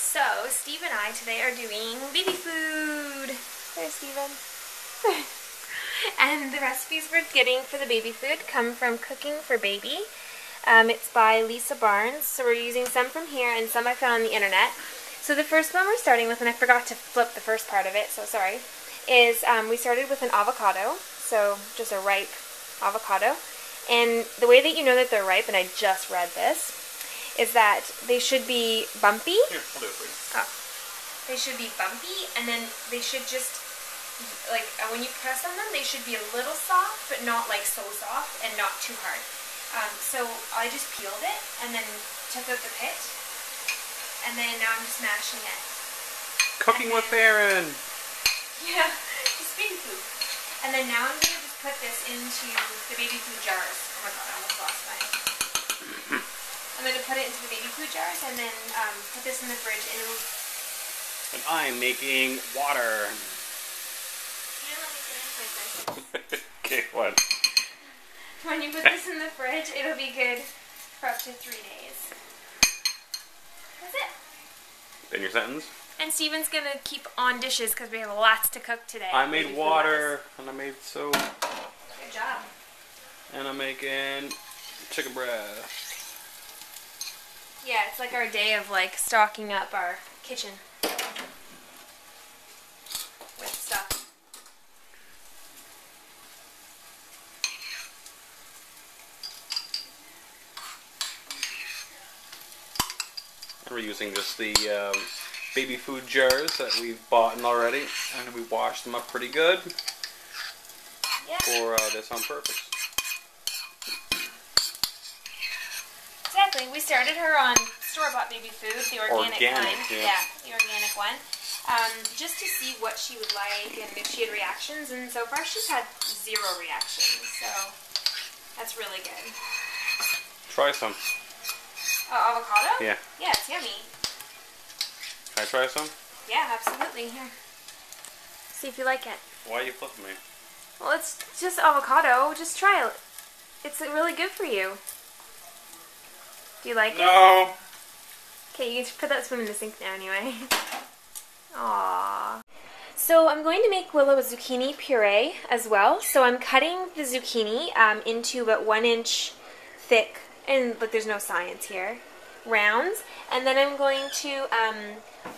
So, Steve and I today are doing baby food. There's Steven. And the recipes we're getting for the baby food come from Cooking for Baby. It's by Lisa Barnes. So we're using some from here and some I found on the internet. So the first one we're starting with, and I forgot to flip the first part of it, so sorry, is we started with an avocado. So just a ripe avocado. And the way that you know that they're ripe, and I just read this, is that they should be bumpy. Here, I'll do it for you. Oh. They should be bumpy, and then they should just, like, when you press on them, they should be a little soft, but not like so soft, and not too hard. So I just peeled it, and then took out the pit, and then now I'm just mashing it. Cooking with Erin! Yeah, just baby food. And then now I'm going to just put this into the baby food jars. Oh my god, I almost lost mine. I'm going to put it into the baby food jars and then put this in the fridge. And I'm making water. Can you let me finish my sentence? Okay, what? When you put this in the fridge, it'll be good for up to 3 days. That's it. Then your sentence? And Steven's going to keep on dishes because we have lots to cook today. I made water, and I made soap. Good job. And I'm making chicken breast. Yeah, it's like our day of like stocking up our kitchen with stuff. And we're using just the baby food jars that we've bought already, and we washed them up pretty good for this on purpose. Exactly. We started her on store-bought baby food, the organic kind. Yeah, the organic one. Just to see what she would like and if she had reactions, and so far she's had 0 reactions, so that's really good. Try some. Oh, avocado? Yeah. Yeah, it's yummy. Can I try some? Yeah, absolutely. Here. See if you like it. Why are you flipping me? Well, it's just avocado. Just try it. It's really good for you. Do you like it? No! Okay, you can put that spoon in the sink now anyway. Aww. So I'm going to make Willow a zucchini puree as well. So I'm cutting the zucchini into about 1 inch thick, and look, there's no science here, rounds. And then I'm going to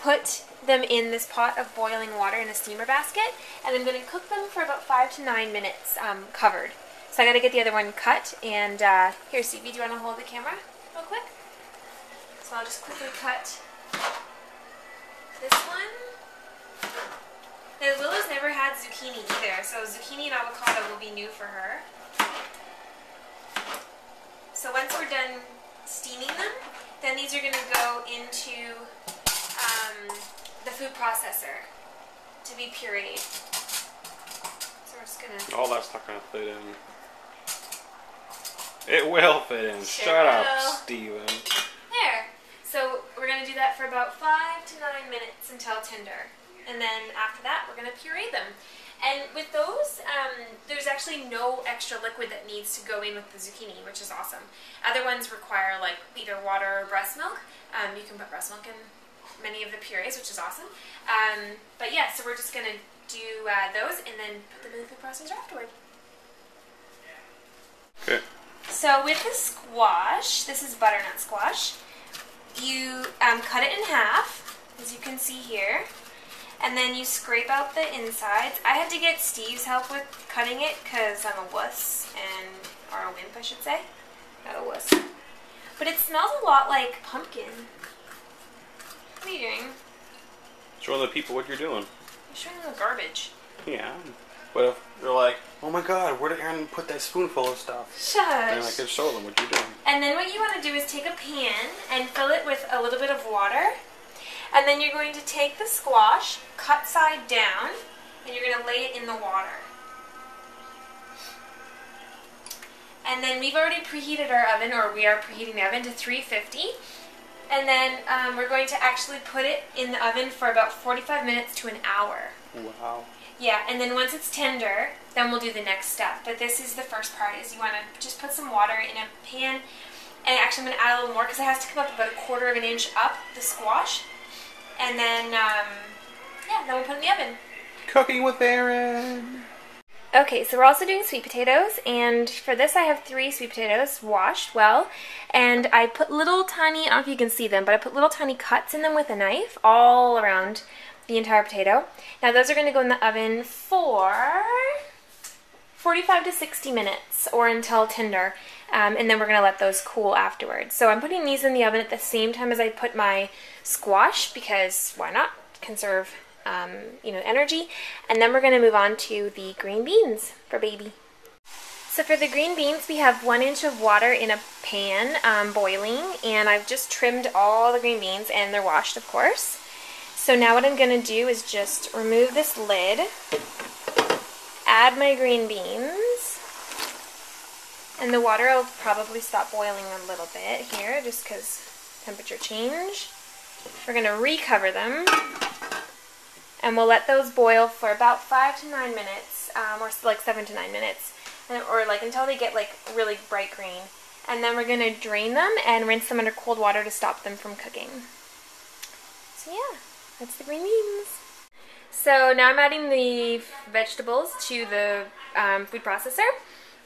put them in this pot of boiling water in a steamer basket, and I'm going to cook them for about 5 to 9 minutes covered. So I got to get the other one cut, and here, Stevie, do you want to hold the camera real quick? So I'll just quickly cut this one. Now, Willow's never had zucchini either, so zucchini and avocado will be new for her. So once we're done steaming them, then these are going to go into the food processor to be pureed. So we're just going to... Oh, that's not going to fit in. It will fit in. Sure Shut will. up, Steven. There. So we're going to do that for about 5 to 9 minutes until tender. And then after that, we're going to puree them. And with those, there's actually no extra liquid that needs to go in with the zucchini, which is awesome. Other ones require like either water or breast milk. You can put breast milk in many of the purees, which is awesome. But yeah, so we're just going to do those and then put them in the food processor afterward. Okay. So with the squash, this is butternut squash, you cut it in half, as you can see here. And then you scrape out the insides. I had to get Steve's help with cutting it because I'm a wuss, or a wimp I should say. Not a wuss. But it smells a lot like pumpkin. What are you doing? Show the people what you're doing. You're showing them the garbage. Yeah. But if they're like, oh my god, where did Erin put that spoonful of stuff? Shush. Then I can show them what you're doing. And then what you want to do is take a pan and fill it with a little bit of water. And then you're going to take the squash, cut side down, and you're going to lay it in the water. And then we've already preheated our oven, or we are preheating the oven to 350. And then we're going to actually put it in the oven for about 45 minutes to an hour. Wow. Yeah, and then once it's tender, then we'll do the next step. But this is the first part, is you want to just put some water in a pan. And actually I'm going to add a little more because it has to come up about 1/4 of an inch up, the squash. And then, yeah, then we'll put it in the oven. Cooking with Erin. Okay, so we're also doing sweet potatoes, and for this I have 3 sweet potatoes washed well, and I put little tiny, I don't know if you can see them, but I put little tiny cuts in them with a knife all around the entire potato. Now those are going to go in the oven for 45 to 60 minutes, or until tender, and then we're going to let those cool afterwards. So I'm putting these in the oven at the same time as I put my squash, because why not? Conserve energy. And then we're going to move on to the green beans for baby. So for the green beans, we have 1 inch of water in a pan boiling, and I've just trimmed all the green beans, and they're washed, of course. So now what I'm going to do is just remove this lid, add my green beans, and the water will probably stop boiling a little bit here just because temperature change. We're going to recover them, and we'll let those boil for about 5 to 9 minutes, or like 7 to 9 minutes, or like until they get like really bright green. And then we're going to drain them and rinse them under cold water to stop them from cooking. So yeah, that's the green beans. So now I'm adding the vegetables to the food processor,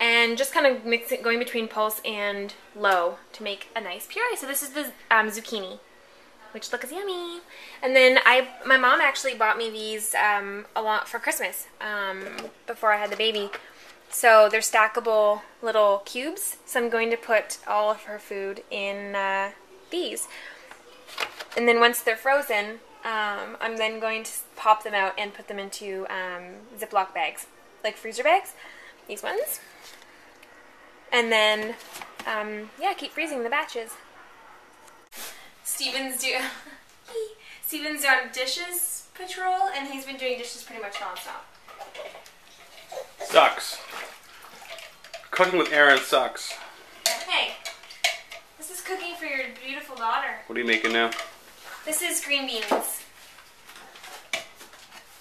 and just kind of mix it, going between pulse and low to make a nice puree. So this is the zucchini, which looks yummy. And then my mom actually bought me these a lot for Christmas before I had the baby. So they're stackable little cubes. So I'm going to put all of her food in these. And then once they're frozen, I'm then going to pop them out and put them into Ziploc bags, like freezer bags, these ones. And then, yeah, keep freezing the batches. Steven's on dishes patrol, and he's been doing dishes pretty much non-stop. Sucks. Cooking with Erin sucks. Hey, this is cooking for your beautiful daughter. What are you making now? This is green beans.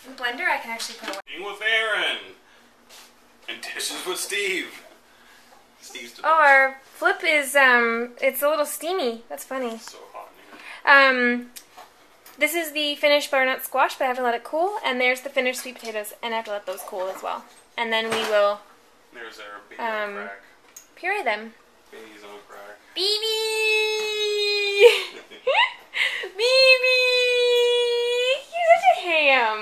In the blender, I can actually put away. Cooking with Erin. And dishes with Steve. Steve's the best. Oh, our flip is, it's a little steamy. That's funny. It's so hot in here. This is the finished butternut squash, but I have to let it cool. And there's the finished sweet potatoes, and I have to let those cool as well. And then we will There's our baby on crack. puree them. Baby's on crack. Baby! Baby! You're such a ham.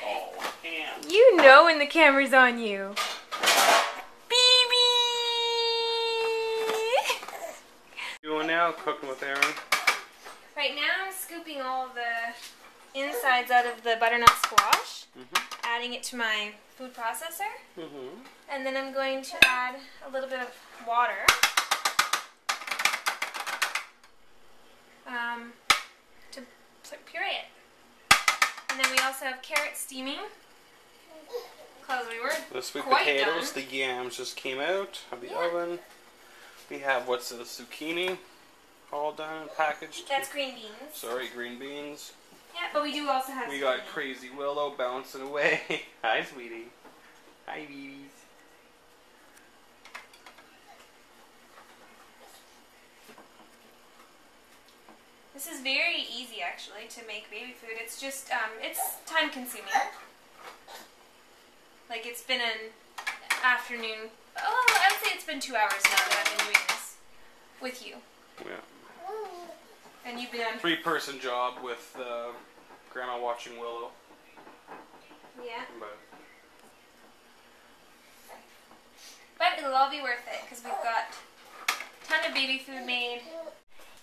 Oh, ham. You know when the camera's on you. Baby! You doing now? Cooking with Erin? Right now I'm scooping all the insides out of the butternut squash, adding it to my food processor, and then I'm going to add a little bit of water to puree it. And then we also have carrots steaming. Close, we were The sweet quite potatoes, done. the yams just came out of the oven. We have what's the zucchini all done and packaged. That's green beans. Sorry, green beans. Yeah, but we do also have We got zucchini. crazy Willow bouncing away. Hi, sweetie. Hi, babies. This is very easy, actually, to make baby food. It's just, it's time consuming. Like, it's been an afternoon, oh, I would say it's been 2 hours now that I've been doing this with you. Yeah. And you've been on... 3-person job with Grandma watching Willow. Yeah. But it'll all be worth it, because we've got a ton of baby food made.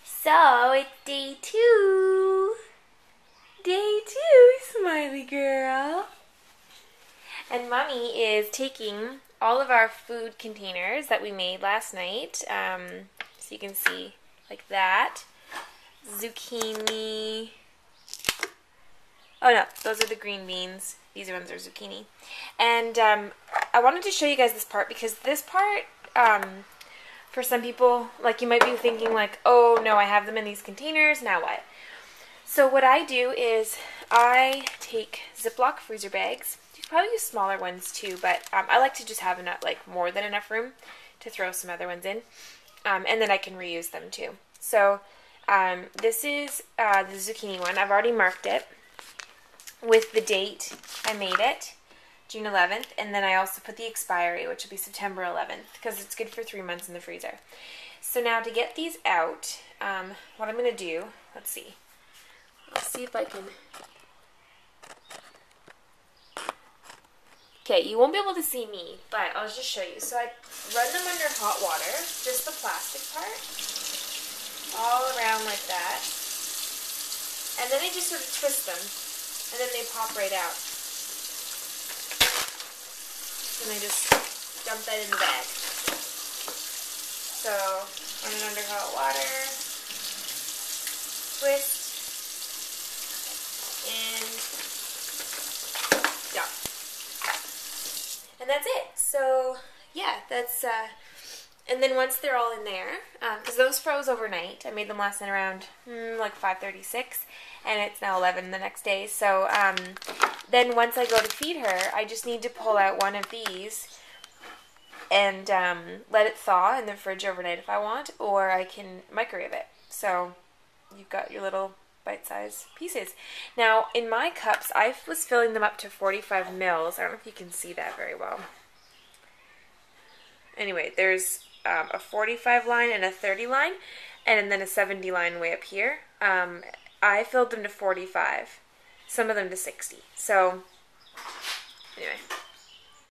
So, it's day 2. Day 2, smiley girl. And Mommy is taking all of our food containers that we made last night, so you can see like that. Zucchini. Oh no, those are the green beans. These ones are zucchini. And I wanted to show you guys this part because this part, for some people, like you might be thinking like, oh no, I have them in these containers, now what? So what I do is I take Ziploc freezer bags. You could probably use smaller ones too, but I like to just have enough, like more than enough room to throw some other ones in. And then I can reuse them too. So This is the zucchini one. I've already marked it with the date I made it, June 11th, and then I also put the expiry, which will be September 11th, because it's good for 3 months in the freezer. So now to get these out, what I'm going to do, let's see if I can... Okay, you won't be able to see me, but I'll just show you. So I run them under hot water, just the plastic part, all around like that. And then I just sort of twist them, and then they pop right out. And I just dump that in the bag. So, run it under hot water, twist, and dump. And that's it. So, yeah, that's, and then once they're all in there, because those froze overnight, I made them last night around, like 5:36, and it's now 11 the next day, so, then once I go to feed her, I just need to pull out one of these and, let it thaw in the fridge overnight if I want, or I can microwave it. So, you've got your little bite-sized pieces. Now, in my cups, I was filling them up to 45 mils. I don't know if you can see that very well. Anyway, there's a 45 line and a 30 line, and then a 70 line way up here. I filled them to 45, some of them to 60. So, anyway.